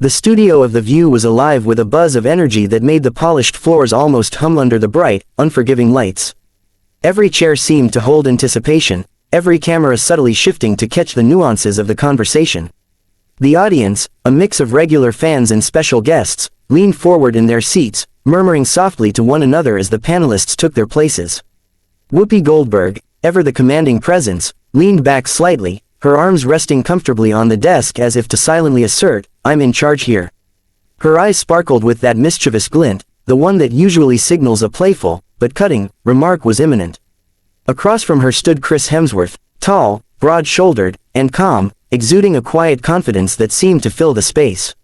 The studio of The View was alive with a buzz of energy that made the polished floors almost hum under the bright, unforgiving lights. Every chair seemed to hold anticipation, every camera subtly shifting to catch the nuances of the conversation. The audience, a mix of regular fans and special guests, leaned forward in their seats, murmuring softly to one another as the panelists took their places. Whoopi Goldberg, ever the commanding presence, leaned back slightly, her arms resting comfortably on the desk as if to silently assert, "I'm in charge here." Her eyes sparkled with that mischievous glint, the one that usually signals a playful, but cutting, remark was imminent. Across from her stood Chris Hemsworth, tall, broad-shouldered, and calm, exuding a quiet confidence that seemed to fill the space.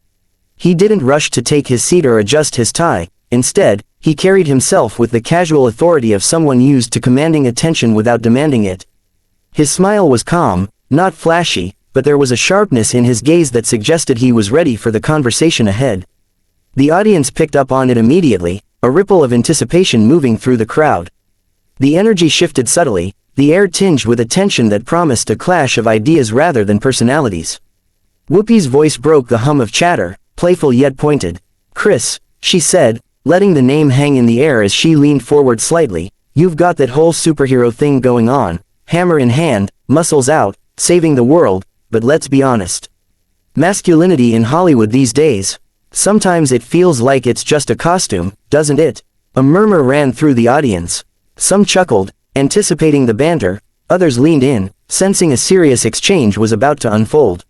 He didn't rush to take his seat or adjust his tie. Instead, he carried himself with the casual authority of someone used to commanding attention without demanding it. His smile was calm, not flashy, but there was a sharpness in his gaze that suggested he was ready for the conversation ahead. The audience picked up on it immediately, a ripple of anticipation moving through the crowd. The energy shifted subtly, the air tinged with a tension that promised a clash of ideas rather than personalities. Whoopi's voice broke the hum of chatter, playful yet pointed. "Chris," she said, letting the name hang in the air as she leaned forward slightly, "you've got that whole superhero thing going on, hammer in hand, muscles out, saving the world, but let's be honest. Masculinity in Hollywood these days, sometimes it feels like it's just a costume, doesn't it?" A murmur ran through the audience. Some chuckled, anticipating the banter, others leaned in, sensing a serious exchange was about to unfold.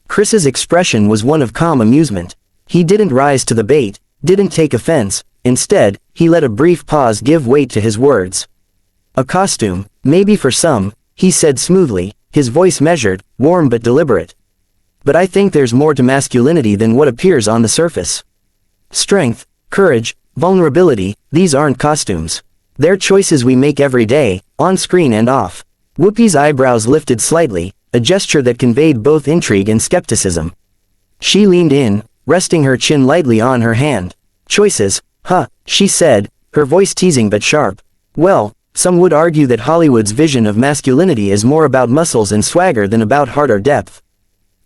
Chris's expression was one of calm amusement. He didn't rise to the bait, didn't take offense, instead, he let a brief pause give weight to his words. "A costume, maybe for some," he said smoothly, his voice measured, warm but deliberate. "But I think there's more to masculinity than what appears on the surface. Strength, courage, vulnerability, these aren't costumes. They're choices we make every day, on screen and off." Whoopi's eyebrows lifted slightly, a gesture that conveyed both intrigue and skepticism. She leaned in, resting her chin lightly on her hand. "Choices, huh," she said, her voice teasing but sharp. "Well, some would argue that Hollywood's vision of masculinity is more about muscles and swagger than about heart or depth.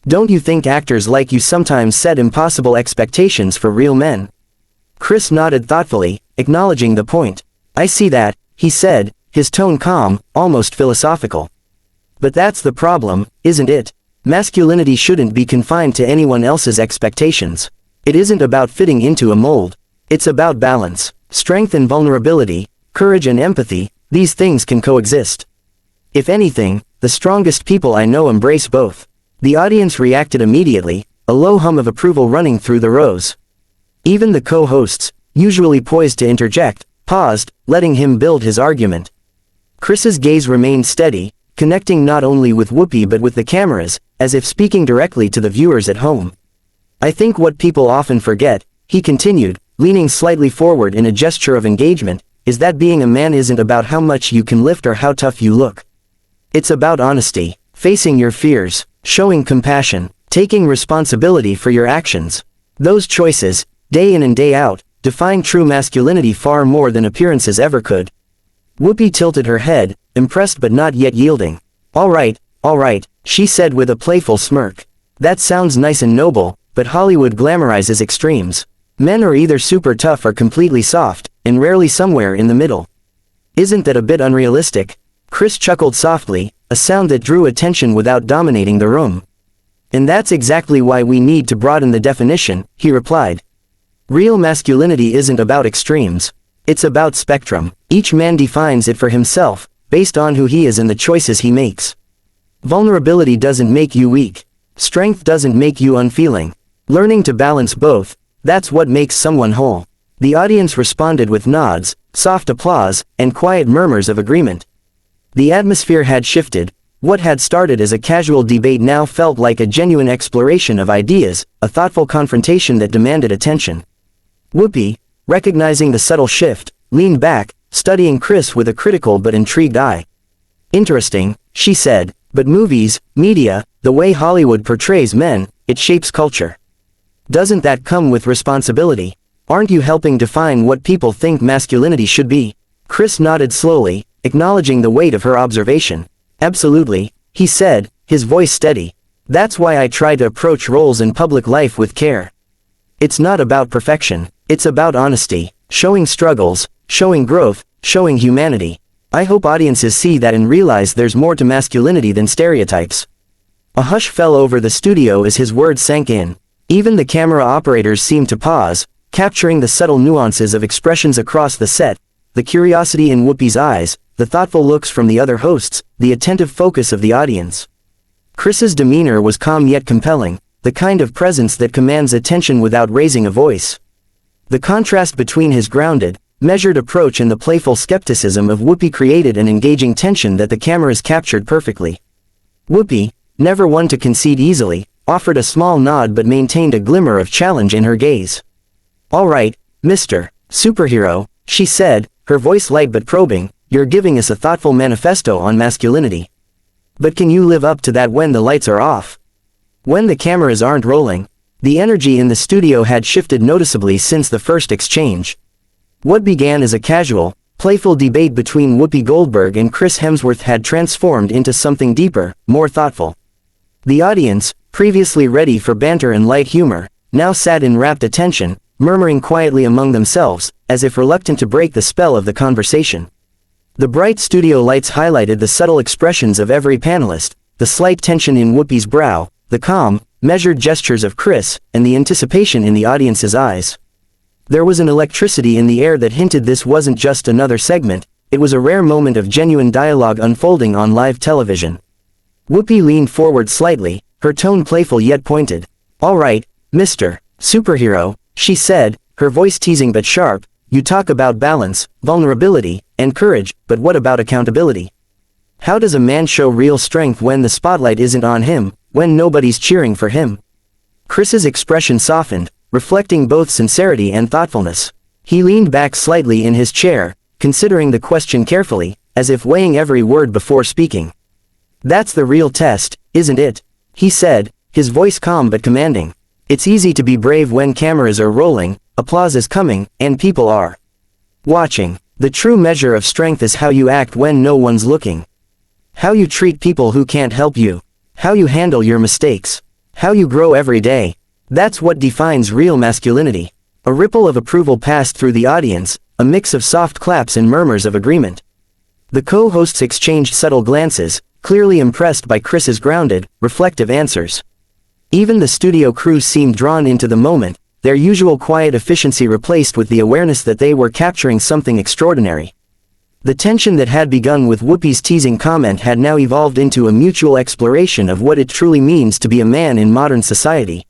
Don't you think actors like you sometimes set impossible expectations for real men?" Chris nodded thoughtfully, acknowledging the point. "I see that," he said, his tone calm, almost philosophical. "But that's the problem, isn't it? Masculinity shouldn't be confined to anyone else's expectations. It isn't about fitting into a mold. It's about balance, strength and vulnerability, courage and empathy. These things can coexist. If anything, the strongest people I know embrace both." The audience reacted immediately, a low hum of approval running through the rows. Even the co-hosts, usually poised to interject, paused, letting him build his argument. Chris's gaze remained steady, connecting not only with Whoopi but with the cameras, as if speaking directly to the viewers at home. "I think what people often forget," he continued, leaning slightly forward in a gesture of engagement, "is that being a man isn't about how much you can lift or how tough you look. It's about honesty, facing your fears, showing compassion, taking responsibility for your actions. Those choices, day in and day out, define true masculinity far more than appearances ever could." Whoopi tilted her head, impressed but not yet yielding. All right, she said with a playful smirk. "That sounds nice and noble, but Hollywood glamorizes extremes. Men are either super tough or completely soft, and rarely somewhere in the middle. Isn't that a bit unrealistic?" Chris chuckled softly, a sound that drew attention without dominating the room. "And that's exactly why we need to broaden the definition," he replied. "Real masculinity isn't about extremes. It's about spectrum. Each man defines it for himself, based on who he is and the choices he makes. Vulnerability doesn't make you weak. Strength doesn't make you unfeeling. Learning to balance both, that's what makes someone whole." The audience responded with nods, soft applause, and quiet murmurs of agreement. The atmosphere had shifted. What had started as a casual debate now felt like a genuine exploration of ideas, a thoughtful confrontation that demanded attention. Whoopi, recognizing the subtle shift, leaned back, studying Chris with a critical but intrigued eye. "Interesting," she said, "but movies, media, the way Hollywood portrays men, it shapes culture. Doesn't that come with responsibility? Aren't you helping define what people think masculinity should be?" Chris nodded slowly, acknowledging the weight of her observation. "Absolutely," he said, his voice steady. "That's why I try to approach roles in public life with care. It's not about perfection. It's about honesty, showing struggles, showing growth, showing humanity. I hope audiences see that and realize there's more to masculinity than stereotypes." A hush fell over the studio as his words sank in. Even the camera operators seemed to pause, capturing the subtle nuances of expressions across the set, the curiosity in Whoopi's eyes, the thoughtful looks from the other hosts, the attentive focus of the audience. Chris's demeanor was calm yet compelling, the kind of presence that commands attention without raising a voice. The contrast between his grounded, measured approach and the playful skepticism of Whoopi created an engaging tension that the cameras captured perfectly. Whoopi, never one to concede easily, offered a small nod but maintained a glimmer of challenge in her gaze. "All right, Mr. Superhero," she said, her voice light but probing, "you're giving us a thoughtful manifesto on masculinity. But can you live up to that when the lights are off? When the cameras aren't rolling?" The energy in the studio had shifted noticeably since the first exchange. What began as a casual, playful debate between Whoopi Goldberg and Chris Hemsworth had transformed into something deeper, more thoughtful. The audience, previously ready for banter and light humor, now sat in rapt attention, murmuring quietly among themselves, as if reluctant to break the spell of the conversation. The bright studio lights highlighted the subtle expressions of every panelist, the slight tension in Whoopi's brow, the calm, measured gestures of Chris, and the anticipation in the audience's eyes. There was an electricity in the air that hinted this wasn't just another segment, it was a rare moment of genuine dialogue unfolding on live television. Whoopi leaned forward slightly, her tone playful yet pointed. "All right, Mr. Superhero," she said, her voice teasing but sharp, "you talk about balance, vulnerability, and courage, but what about accountability? How does a man show real strength when the spotlight isn't on him, when nobody's cheering for him?" Chris's expression softened, reflecting both sincerity and thoughtfulness. He leaned back slightly in his chair, considering the question carefully, as if weighing every word before speaking. "That's the real test, isn't it?" he said, his voice calm but commanding. "It's easy to be brave when cameras are rolling, applause is coming, and people are watching. The true measure of strength is how you act when no one's looking. How you treat people who can't help you. How you handle your mistakes. How you grow every day. That's what defines real masculinity." A ripple of approval passed through the audience, a mix of soft claps and murmurs of agreement. The co-hosts exchanged subtle glances, clearly impressed by Chris's grounded, reflective answers. Even the studio crew seemed drawn into the moment, their usual quiet efficiency replaced with the awareness that they were capturing something extraordinary. The tension that had begun with Whoopi's teasing comment had now evolved into a mutual exploration of what it truly means to be a man in modern society.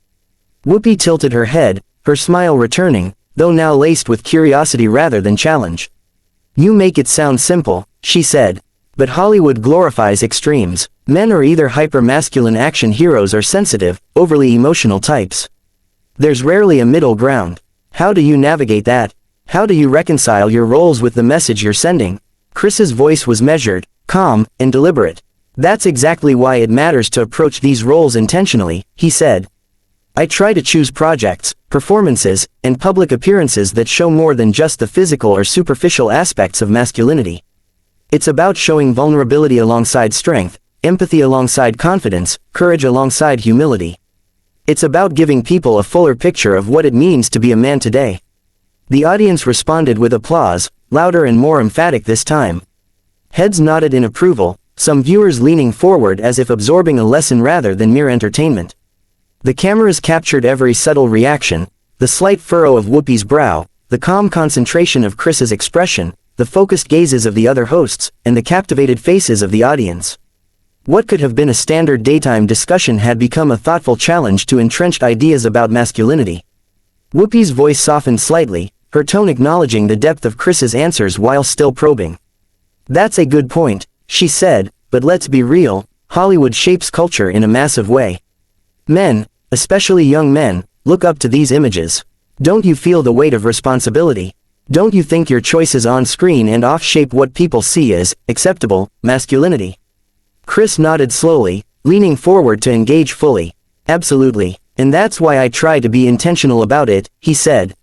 Whoopi tilted her head, her smile returning, though now laced with curiosity rather than challenge. "You make it sound simple," she said. "But Hollywood glorifies extremes. Men are either hyper-masculine action heroes or sensitive, overly emotional types. There's rarely a middle ground. How do you navigate that? How do you reconcile your roles with the message you're sending?" Chris's voice was measured, calm, and deliberate. "That's exactly why it matters to approach these roles intentionally," he said. "I try to choose projects, performances, and public appearances that show more than just the physical or superficial aspects of masculinity. It's about showing vulnerability alongside strength, empathy alongside confidence, courage alongside humility. It's about giving people a fuller picture of what it means to be a man today." The audience responded with applause, louder and more emphatic this time. Heads nodded in approval, some viewers leaning forward as if absorbing a lesson rather than mere entertainment. The cameras captured every subtle reaction, the slight furrow of Whoopi's brow, the calm concentration of Chris's expression, the focused gazes of the other hosts, and the captivated faces of the audience. What could have been a standard daytime discussion had become a thoughtful challenge to entrenched ideas about masculinity. Whoopi's voice softened slightly, her tone acknowledging the depth of Chris's answers while still probing. "That's a good point," she said, "but let's be real, Hollywood shapes culture in a massive way. Men, especially young men, look up to these images. Don't you feel the weight of responsibility? Don't you think your choices on screen and off shape what people see as acceptable masculinity?" Chris nodded slowly, leaning forward to engage fully. "Absolutely, and that's why I try to be intentional about it," he said.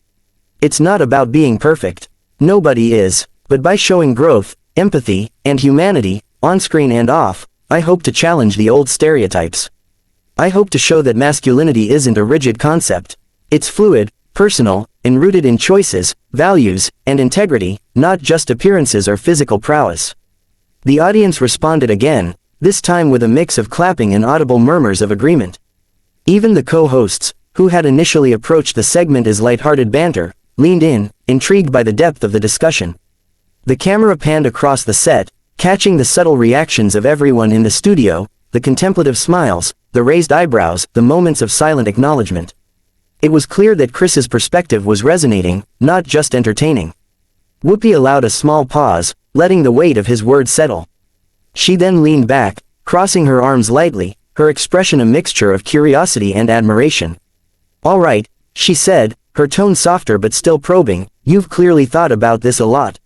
"It's not about being perfect. Nobody is, but by showing growth, empathy, and humanity, on screen and off, I hope to challenge the old stereotypes. I hope to show that masculinity isn't a rigid concept. It's fluid, Personal, and rooted in choices, values, and integrity, not just appearances or physical prowess. The audience responded again, this time with a mix of clapping and audible murmurs of agreement. Even the co-hosts, who had initially approached the segment as lighthearted banter, leaned in, intrigued by the depth of the discussion. The camera panned across the set, catching the subtle reactions of everyone in the studio, the contemplative smiles, the raised eyebrows, the moments of silent acknowledgement. It was clear that Chris's perspective was resonating, not just entertaining. Whoopi allowed a small pause, letting the weight of his words settle. She then leaned back, crossing her arms lightly, her expression a mixture of curiosity and admiration. "All right," she said, her tone softer but still probing, "you've clearly thought about this a lot.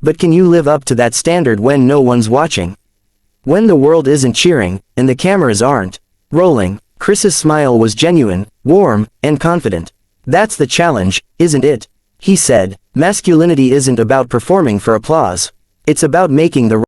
But can you live up to that standard when no one's watching? When the world isn't cheering, and the cameras aren't rolling?" Chris's smile was genuine, warm, and confident. "That's the challenge, isn't it?" he said. "Masculinity isn't about performing for applause. It's about making the